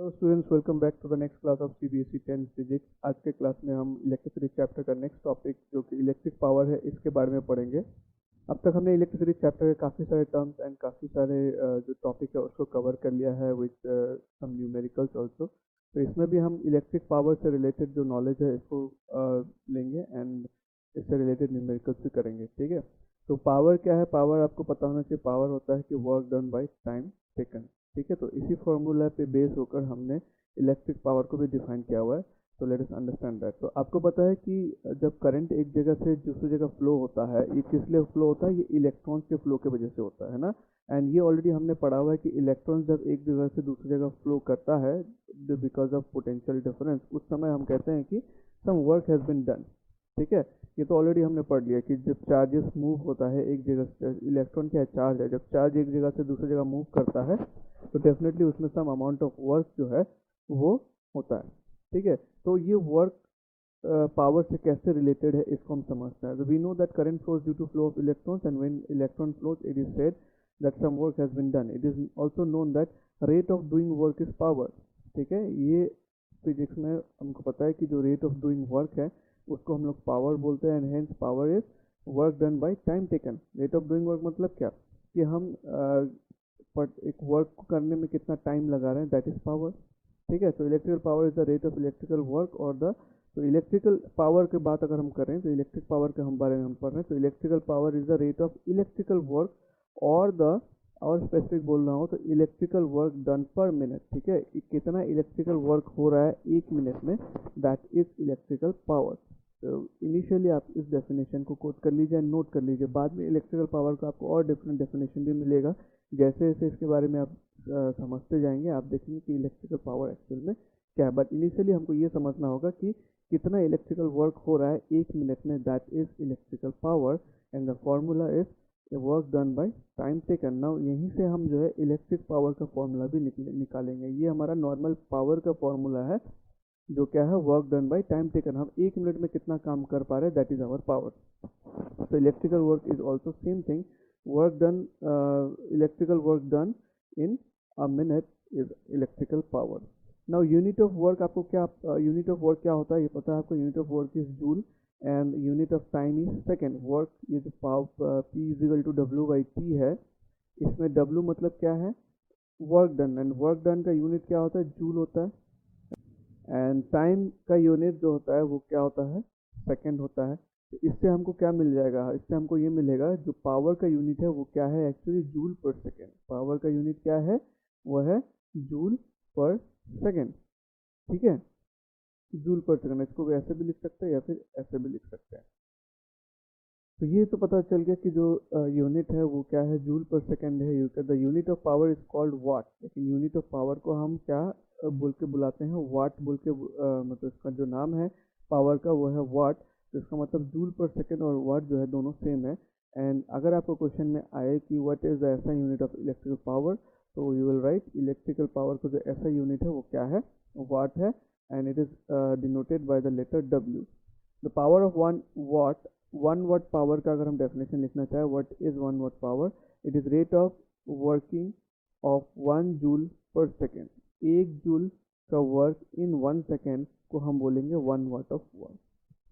तो students welcome back to the next class of CBSE 10 physics. आज के class में हम इलेक्ट्रिसिटी चैप्टर का नेक्स्ट टॉपिक जो कि इलेक्ट्रिक पावर है इसके बारे में पढ़ेंगे। अब तक हमने इलेक्ट्रिसिटी चैप्टर के काफ़ी सारे टर्म्स एंड काफ़ी सारे जो टॉपिक है उसको कवर कर लिया है विथ सम न्यूमेरिकल्स ऑल्सो। तो इसमें भी हम इलेक्ट्रिक पावर से रिलेटेड जो नॉलेज है इसको लेंगे एंड इससे रिलेटेड न्यूमेरिकल्स भी करेंगे। ठीक है, तो पावर क्या है? पावर आपको पता होना चाहिए। पावर होता है कि work done by time taken. ठीक है, तो इसी फॉर्मूला पे बेस होकर हमने इलेक्ट्रिक पावर को भी डिफाइन किया हुआ है। तो लेट अस अंडरस्टैंड दैट। तो आपको पता है कि जब करंट एक जगह से दूसरी जगह फ्लो होता है, ये किस लिए फ्लो होता है? ये इलेक्ट्रॉन्स के फ्लो की वजह से होता है ना। एंड ये ऑलरेडी हमने पढ़ा हुआ है कि इलेक्ट्रॉन्स जब एक जगह से दूसरी जगह फ्लो करता है बिकॉज ऑफ पोटेंशियल डिफरेंस, उस समय हम कहते हैं कि some work has been done. ठीक है, ये तो ऑलरेडी हमने पढ़ लिया कि जब चार्जेस मूव होता है एक जगह से, इलेक्ट्रॉन क्या है? चार्ज है। जब चार्ज एक जगह से दूसरी जगह मूव करता है तो डेफिनेटली उसमें सम अमाउंट ऑफ वर्क जो है वो होता है। ठीक है, तो ये वर्क पावर से कैसे रिलेटेड है इसको हम समझते हैं। We know that current flows due to flow of electrons and when electron flows it is said that some work has been done. It is also known that rate of doing work is power. ठीक है, ये physics में हमको पता है कि जो rate of doing work है उसको हम लोग पावर बोलते हैं। And hence power is work done by time taken. Rate of doing work मतलब क्या कि हम एक वर्क को करने में कितना टाइम लगा रहे हैं, दैट इज पावर। ठीक है, तो electrical power is the rate of electrical work और द तो इलेक्ट्रिकल पावर की बात अगर हम करें तो इलेक्ट्रिक पावर के हम बारे में हम पढ़ रहे हैं। तो electrical power is the rate of electrical work और द और स्पेसिफिक बोल रहा हूँ तो इलेक्ट्रिकल वर्क डन पर मिनट। ठीक है, कितना इलेक्ट्रिकल वर्क हो रहा है एक मिनट में, दैट इज इलेक्ट्रिकल पावर। तो इनिशियली आप इस डेफिनेशन को कोट कर लीजिए, नोट कर लीजिए। बाद में इलेक्ट्रिकल पावर का आपको और डिफरेंट डेफिनेशन भी मिलेगा। जैसे जैसे इसके बारे में आप समझते जाएंगे आप देखेंगे कि इलेक्ट्रिकल पावर एक्चुअल में क्या है। बट इनिशियली हमको ये समझना होगा कि कितना इलेक्ट्रिकल वर्क हो रहा है एक मिनट में, that is electrical power and the formula is work done by time taken. Now यहीं से हम जो है इलेक्ट्रिक पावर का फॉर्मूला भी निकालेंगे। ये हमारा नॉर्मल पावर का फॉर्मूला है जो क्या है? Work done by time taken. हम एक मिनट में कितना काम कर पा रहे हैं, that is our power. so electrical work is also same thing. Work done electrical work done in a minute is electrical power. Now unit of work आपको क्या unit of work क्या होता है ये पता है आपको? unit of work is joule and unit of time is second. Work is power P is equal to W by T है। इसमें W मतलब क्या है? work done, and work done का unit क्या होता है? joule होता है। एंड टाइम का यूनिट जो होता है वो क्या होता है? सेकंड होता है। तो इससे हमको क्या मिल जाएगा? इससे हमको ये मिलेगा जो पावर का यूनिट है वो क्या है? एक्चुअली जूल पर सेकेंड। पावर का यूनिट क्या है? वो है जूल पर सेकेंड। ठीक है, जूल पर सेकेंड। इसको भी ऐसे भी लिख सकते हैं या फिर ऐसे भी लिख सकते हैं। तो ये तो पता चल गया कि जो यूनिट है वो क्या है? जूल पर सेकेंड है। The unit of power is called watt. लेकिन यूनिट ऑफ पावर को हम क्या बोल के बुलाते हैं? वाट बोल के मतलब इसका जो नाम है पावर का वो है वाट। तो इसका मतलब जूल पर सेकेंड और वाट जो है दोनों सेम है। एंड अगर आपको क्वेश्चन में आए कि व्हाट इज द ऐसा यूनिट ऑफ इलेक्ट्रिकल पावर, तो you will write electrical power को जो ऐसा यूनिट है वो क्या है? वाट है। And it is denoted by the letter W. The power of one watt power का अगर हम डेफिनेशन लिखना चाहें, what is one watt power? It is rate of working of 1 joule पर सेकेंड। 1 जूल का वर्क इन 1 सेकेंड को हम बोलेंगे 1 वाट ऑफ वर्क।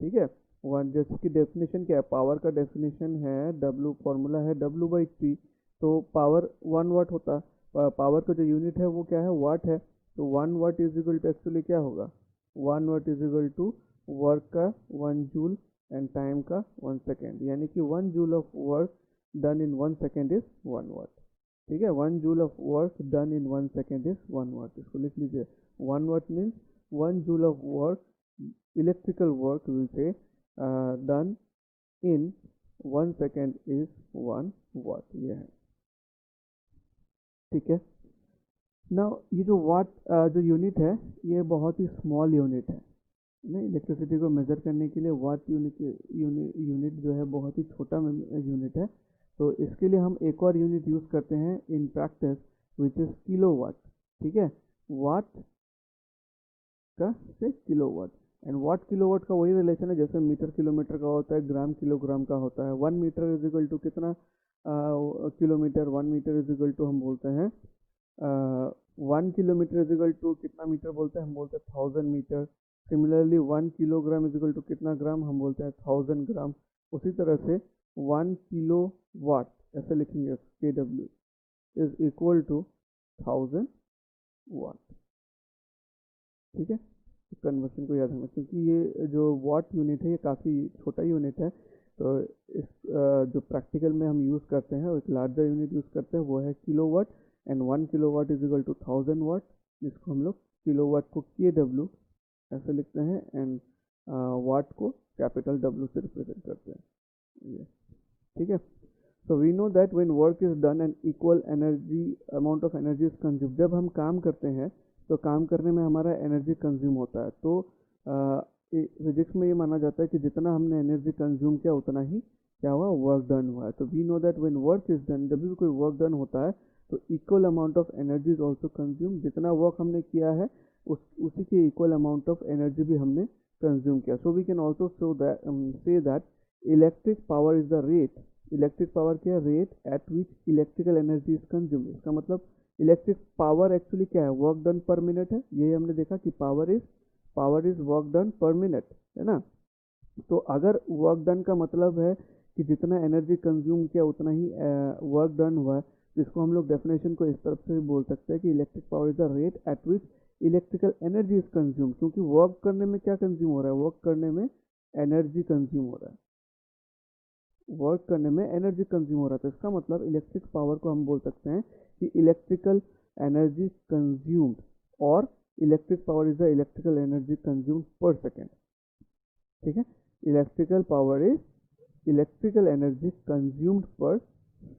ठीक है, वन जैसे कि डेफिनेशन क्या है? पावर का डेफिनेशन है W, फॉर्मूला है W बाई T। तो पावर 1 वाट होता है। पावर का जो यूनिट है वो क्या है? वाट है। तो 1 watt is equal to actually क्या होगा? 1 watt is equal to work का 1 जूल एंड टाइम का 1 सेकेंड। यानी कि 1 joule of work done in 1 second is 1 watt. ठीक है, 1 joule of work done in 1 second is 1 watt. इसको लिख लीजिए। 1 watt means 1 joule of work electrical work will say done in 1 second is 1 watt. ये है। ठीक है, नाउ ये जो वाट जो यूनिट है ये बहुत ही स्मॉल यूनिट है ना। इलेक्ट्रिसिटी को मेजर करने के लिए वाट यूनिट जो है बहुत ही छोटा यूनिट है। तो इसके लिए हम एक और यूनिट यूज़ करते हैं in practice which is kilowatt. ठीक है, वाट का से kilowatt. And watt kilowatt का वही रिलेशन है जैसे मीटर किलोमीटर का होता है, ग्राम किलोग्राम का होता है। 1 मीटर इज इक्वल टू कितना kilometre? 1 metre is equal to हम बोलते हैं 1 किलोमीटर इज इक्वल टू कितना मीटर बोलते हैं, हम बोलते हैं 1000 metre. Similarly 1 kilogram is equal to कितना ग्राम, हम बोलते हैं 1000 ग्राम। उसी तरह से 1 किलो वाट ऐसे लिखेंगे, KW इज इक्वल टू 1000 वाट। ठीक है, कन्वर्शन को याद रखना, क्योंकि ये जो वाट यूनिट है ये काफ़ी छोटा यूनिट है। तो इस जो प्रैक्टिकल में हम यूज़ करते हैं, एक लार्जर यूनिट यूज़ करते हैं, वो है kilowatt. And 1 kilowatt is equal to 1000 watt, जिसको हम लोग किलोवाट को KW ऐसे लिखते हैं, एंड वाट को कैपिटल W से रिप्रेजेंट करते हैं ये। ठीक है, so we know that when work is done and equal energy amount of energy is consume. जब हम काम करते हैं तो काम करने में हमारा एनर्जी कंज्यूम होता है। तो फिजिक्स में ये माना जाता है कि जितना हमने एनर्जी कंज्यूम किया उतना ही क्या हुआ, वर्क डन हुआ है। तो we know that when work is done, जब भी कोई वर्क डन होता है तो equal amount of energy is also consume. जितना वर्क हमने किया है उसी के इक्वल अमाउंट ऑफ एनर्जी भी हमने कंज्यूम किया। So we can also say that electric power is the rate. Electric power क्या है, rate at which electrical energy is consume. इसका मतलब इलेक्ट्रिक पावर एक्चुअली क्या है, वर्क डन पर मिनट है। ये हमने देखा कि पावर इज वर्क डन पर मिनट, है ना। तो अगर वर्क डन का मतलब है कि जितना एनर्जी कंज्यूम किया उतना ही वर्क डन हुआ है, जिसको हम लोग डेफिनेशन को इस तरफ से भी बोल सकते हैं कि electric power is the rate at which electrical energy is consume. क्योंकि वर्क करने में क्या कंज्यूम हो रहा है, वर्क करने में एनर्जी कंज्यूम हो रहा है, वर्क करने में एनर्जी कंज्यूम हो रहा है। तो इसका मतलब इलेक्ट्रिक पावर को हम बोल सकते हैं कि इलेक्ट्रिकल एनर्जी कंज्यूम्ड, और electric power is the electrical energy consumed पर सेकेंड। ठीक है, electrical power is electrical energy consumed पर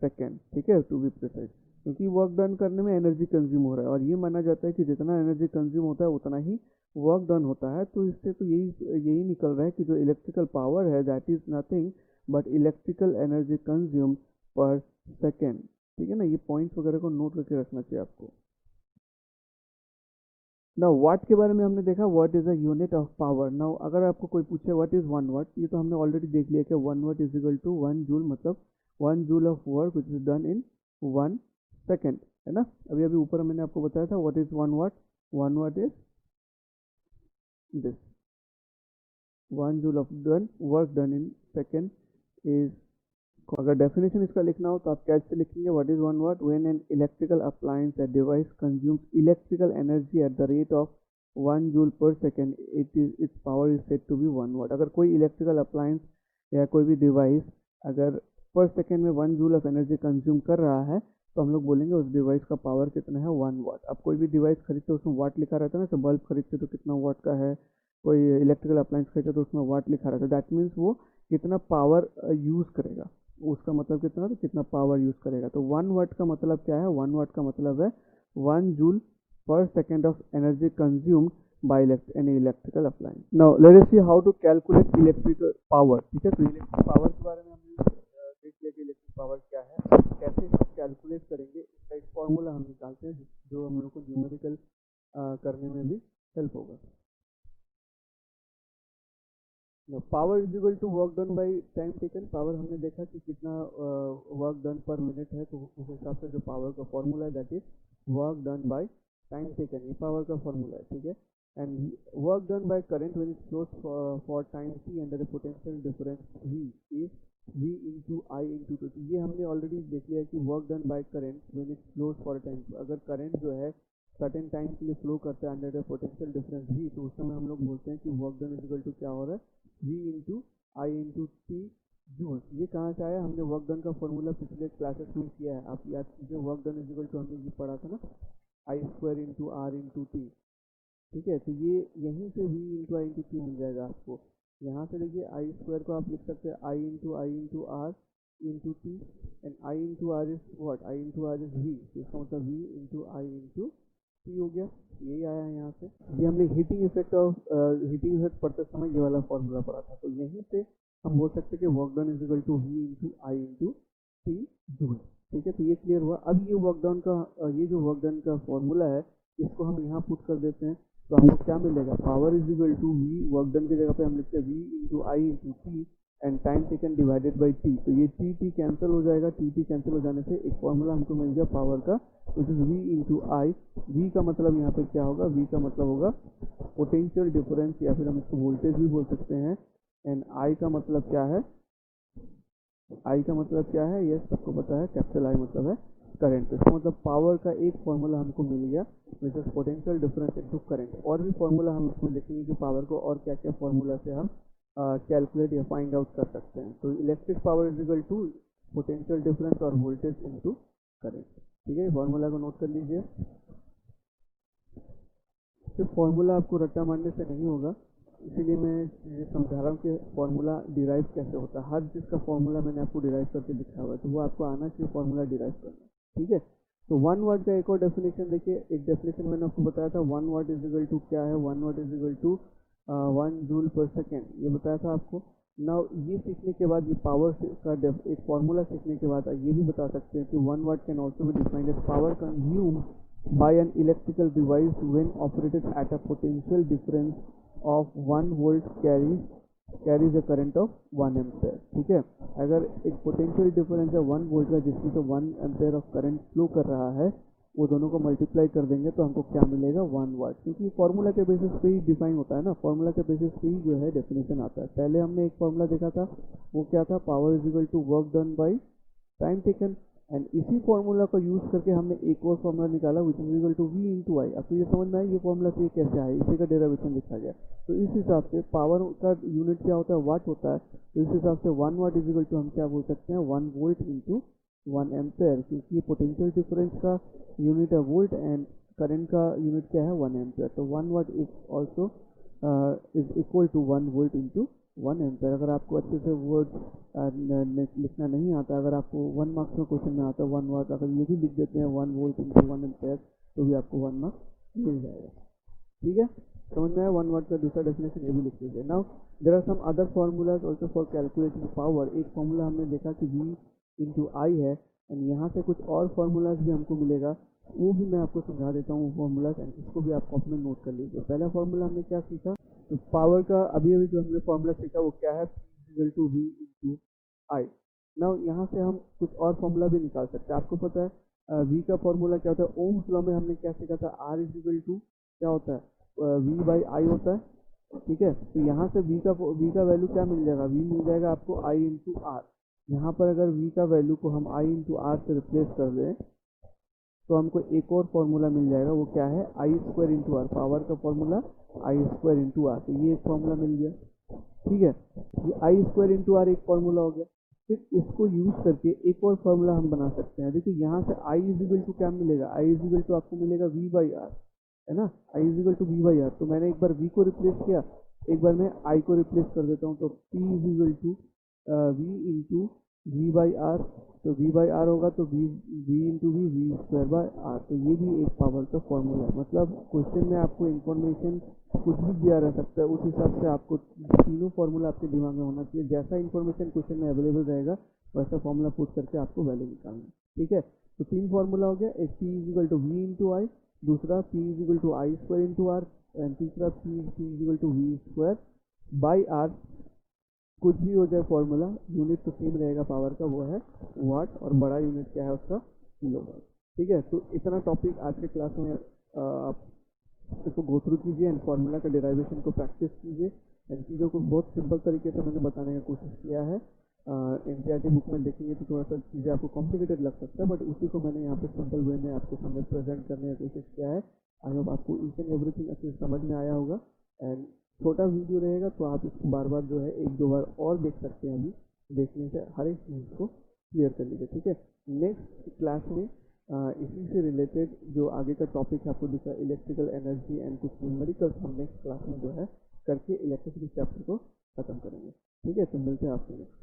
सेकेंड। ठीक है, टू बी प्रिसाइज, क्योंकि वर्क डन करने में एनर्जी कंज्यूम हो रहा है और ये माना जाता है कि जितना एनर्जी कंज्यूम होता है उतना ही वर्क डन होता है। तो इससे तो यही निकल रहा है कि जो इलेक्ट्रिकल पावर है that is nothing but electrical energy consume पर सेकेंड। ठीक है ना, ये पॉइंट्स वगैरह को नोट करके रखना चाहिए आपको। नाउ वाट के बारे में हमने देखा, what is a unit of power. Now अगर आपको कोई पूछे व्हाट इज 1 वाट, ये तो हमने ऑलरेडी देख लिया कि 1 watt is equal to 1 joule, मतलब 1 joule of work which is done in 1 second, है ना। अभी ऊपर मैंने आपको बताया था what is 1 watt. 1 watt is this, 1 joule of work done in second is. अगर डेफिनेशन इसका लिखना हो तो आप कैसे लिखेंगे, what is 1 watt, when an electrical appliance या device consumes electrical energy at the rate of 1 joule पर second, its power is said to be 1 watt. अगर कोई इलेक्ट्रिकल अप्लायंस या कोई भी डिवाइस अगर पर सेकेंड में 1 जूल ऑफ एनर्जी कंज्यूम कर रहा है तो हम लोग बोलेंगे उस डिवाइस का पावर कितना है, 1 वाट। अब कोई भी डिवाइस खरीदते उसमें वाट लिखा रहता है ना, तो बल्ब खरीदते तो कितना वाट का है, कोई इलेक्ट्रिकल अप्लायंस खरीदते तो उसमें वाट लिखा रहता है। दैट मीन्स वो कितना पावर यूज़ करेगा, उसका मतलब कितना, तो कितना पावर यूज़ करेगा। तो 1 वाट का मतलब क्या है, 1 वाट का मतलब है 1 जूल पर second of energy consumed by any electrical appliance. Now let us see how to calculate electrical power. ठीक है, तो इलेक्ट्रिक पावर के बारे में हमने देख लिया कि इलेक्ट्रिक पावर क्या है, कैसे इसको कैलकुलेट करेंगे, इसका एक फॉर्मूला हम निकालते हैं जो हम लोग को न्यूमेरिकल करने में भी हेल्प होगा। Power is equal to work done by time taken. Power हमने देखा कि कितना वर्क डन पर मिनट है, तो उस हिसाब से जो पावर का फॉर्मूला है that is work done by time taken, ये पावर का फॉर्मूला है। ठीक है, and work done by current when it flows for time t under the potential difference v is v into I into two. ये हमने already देख लिया कि work done by current when it flows for time, अगर current जो है certain time के लिए फ्लो करता है under the potential difference v, तो उस समय हम लोग बोलते हैं कि work done is equal to क्या हो रहा है, v into I into T joule. ये कहाँ से आया, हमने वर्क डन का फॉर्मूला पिछले क्लासेस में किया है, आप याद कीजिए। Work done is equal to हमने ये पढ़ा था ना, I square into R into T. ठीक है, तो ये यहीं से v into I into T मिल जाएगा आपको। यहाँ से देखिए आई स्क्वायर को आप लिख सकते हैं I into R into T, and I into R is what, I into R is v, इसका मतलब v into I into T हो गया। यही आया है यहाँ से। ये हमने हीटिंग इफेक्ट पढ़ते समय ये वाला फॉर्मूला पढ़ा था, तो यहीं से हम बोल सकते हैं कि work done is equal to v into I into T joule. ठीक है, तो ये क्लियर हुआ। अब ये वर्क डन का ये जो वर्क डन का फॉर्मूला है इसको हम यहाँ पुट कर देते हैं, तो हमको क्या मिलेगा, power is equal to v, work done की जगह पे हम लिखते हैं v into I into T and time taken divided by T. तो ये टी कैंसिल हो जाएगा, टी कैंसिल हो जाने से एक फॉर्मूला हमको मिल गया पावर का, which is v into I V का मतलब यहाँ पे क्या होगा, वी का मतलब होगा पोटेंशियल डिफरेंस या फिर हम इसको वोल्टेज भी बोल सकते हैं। एंड आई का मतलब क्या है, आई का मतलब क्या है, ये सबको पता है, कैपिटल आई मतलब है करंट। तो इसका मतलब पावर का एक फॉर्मूला हमको मिल गया which is potential difference into current. और भी फॉर्मूला हम इसमें देखेंगे कि पावर को और क्या क्या फॉर्मूला से हम कैलकुलेट या फाइंड आउट कर सकते हैं। तो electric power is equal to potential difference और वोल्टेज इनटू करंट। ठीक है, फॉर्मूला को नोट कर लीजिए। सिर्फ फॉर्मूला आपको रट्टा मारने से नहीं होगा, इसीलिए मैं ये समझा रहा हूँ कि फॉर्मूला डिराइव कैसे होता है। हर चीज़ का फॉर्मूला मैंने आपको डिराइव करके दिखाया हुआ है, तो वो आपको आना चाहिए फॉर्मूला डिराइव करना। ठीक है, तो 1 वाट का एक और डेफिनेशन देखिए। एक डेफिनेशन मैंने आपको बताया था, 1 वाट इज इक्वल टू क्या है, 1 watt is equal to 1 joule पर सेकेंड, ये बताया था आपको। नाउ ये सीखने के बाद, ये पावर का एक फॉर्मूला सीखने के बाद ये भी बता सकते हैं कि 1 watt can also be defined as power consumed by an electrical device when operated at a potential difference of 1 volt carries a current of 1 ampere। ठीक है, अगर एक पोटेंशियल डिफरेंस है 1 वोल्ट का जिसमें से 1 एम्पेयर ऑफ करंट फ्लो कर रहा है, वो दोनों को मल्टीप्लाई कर देंगे तो हमको क्या मिलेगा, 1 वाट। क्योंकि फॉर्मूला के बेसिस पे ही डिफाइन होता है ना, फॉर्मूला के बेसिस पे ही जो है डेफिनेशन आता है। पहले हमने एक फॉर्मूला देखा था, वो क्या था, power is equal to work done by time taken. And इसी फॉर्मूला को यूज करके हमने एक और फॉर्मूला निकाला which is equal to V into I. आपको ये समझ में आया ये फॉर्मूला से ये कैसे आया, इसी का डेरिवेशन लिखा गया। तो इस हिसाब से पावर का यूनिट क्या होता है, वाट होता है। तो इस हिसाब से 1 वाट इज इक्वल टू हम क्या बोल सकते हैं, 1 वोल्ट इंटू 1 एम्पेयर, क्योंकि पोटेंशियल डिफरेंस का यूनिट है वोल्ट एंड करंट का यूनिट क्या है, 1 एम्पेयर। तो 1 watt is also is equal to 1 volt into 1 ampere. अगर आपको अच्छे से वर्ड लिखना नहीं आता, अगर आपको 1 मार्क्स में क्वेश्चन में आता है 1 वाट, अगर ये भी लिख देते हैं 1 वोल्ट इंटू 1 एम्पेयर, तो भी आपको 1 मार्क्स मिल जाएगा। ठीक है, समझ में आया। 1 वाट का दूसरा डेफिनेशन ये भी लिख लीजिए। Now there are some other formulas also for calculating power. एक फार्मूला हमने देखा कि V इंटू आई है, एंड यहाँ से कुछ और फार्मूलाज भी हमको मिलेगा, वो भी मैं आपको समझा देता हूँ फार्मूलाज, एंड इसको भी आप कॉपी में नोट कर लीजिए। पहला फार्मूला हमने क्या सीखा, तो पावर का अभी जो हमने फार्मूला सीखा वो क्या है, equal to V into I. Now यहाँ से हम कुछ और फार्मूला भी निकाल सकते हैं। आपको पता है वी का फार्मूला क्या होता है, ओम्स लॉ में हमने क्या सीखा था, आर इज इक्वल टू क्या होता है, वी बाई आई होता है। ठीक है, तो यहाँ से वी का वैल्यू क्या मिल जाएगा, वी मिल जाएगा आपको आई इंटू आर। यहाँ पर अगर वी का वैल्यू को हम आई इंटू आर से रिप्लेस कर दें तो हमको एक और फॉर्मूला मिल जाएगा, वो क्या है, I square into R. Power का formula I square into R, तो ये एक फॉर्मूला मिल गया। ठीक है, ये आई स्क्वायर इंटू आर एक फॉर्मूला हो गया। फिर इसको यूज करके एक और फॉर्मूला हम बना सकते हैं। देखिए यहाँ से आई इज इक्वल टू क्या मिलेगा, आई इज इक्वल टू आपको मिलेगा वी बाई आर, है ना, I is equal to V by R. तो मैंने एक बार वी को रिप्लेस किया, एक बार मैं आई को रिप्लेस कर देता हूँ, तो P is equal to V into V by R. तो वी बाई आर होगा तो V into V square by R. तो ये भी एक पावर का फॉर्मूला है। मतलब क्वेश्चन में आपको इन्फॉर्मेशन कुछ भी दिया रह सकता है, उस हिसाब से आपको तीनों फॉर्मूला आपके दिमाग में होना चाहिए। जैसा इन्फॉर्मेशन क्वेश्चन में अवेलेबल रहेगा वैसा फॉर्मूला पुट करके आपको वैल्यू निकालना है। ठीक है, तो 3 फॉर्मूला हो गया, एक P is equal to V into I, दूसरा P is equal to I square into R, and तीसरा P is equal to V square by R. कुछ भी हो जाए फॉर्मूला, यूनिट तो सेम रहेगा पावर का, वो है वाट, और बड़ा यूनिट क्या है उसका, किलोवाट। ठीक है, तो इतना टॉपिक आज के क्लास में आप इसको गो थ्रू कीजिए एंड फार्मूला का डेरिवेशन को प्रैक्टिस कीजिए। एंड चीज़ों को बहुत सिंपल तरीके से मैंने बताने का कोशिश किया है। एनसीईआरटी बुक में देखेंगे तो थोड़ा सा चीज़ें आपको कॉम्प्लिकेटेड लग सकता है, बट उसी को मैंने यहाँ पे सिंपल वे में आपके सामने प्रेजेंट करने की कोशिश किया है। आई होप आपको ईच एंड एवरीथिंग अच्छे से समझ में आया होगा। एंड छोटा वीडियो रहेगा तो आप इसको बार बार जो है 1-2 बार और देख सकते हैं। अभी देखने से हर एक चीज़ को क्लियर कर लीजिए। ठीक है, नेक्स्ट क्लास में इसी से रिलेटेड जो आगे का टॉपिक आपको दिखा, इलेक्ट्रिकल एनर्जी एंड कुछ न्यूमेरिकल्स, हम नेक्स्ट क्लास में जो है करके इलेक्ट्रिसिटी चैप्टर को खत्म करेंगे। ठीक है, तो मिलते हैं आपसे नेक्स्ट।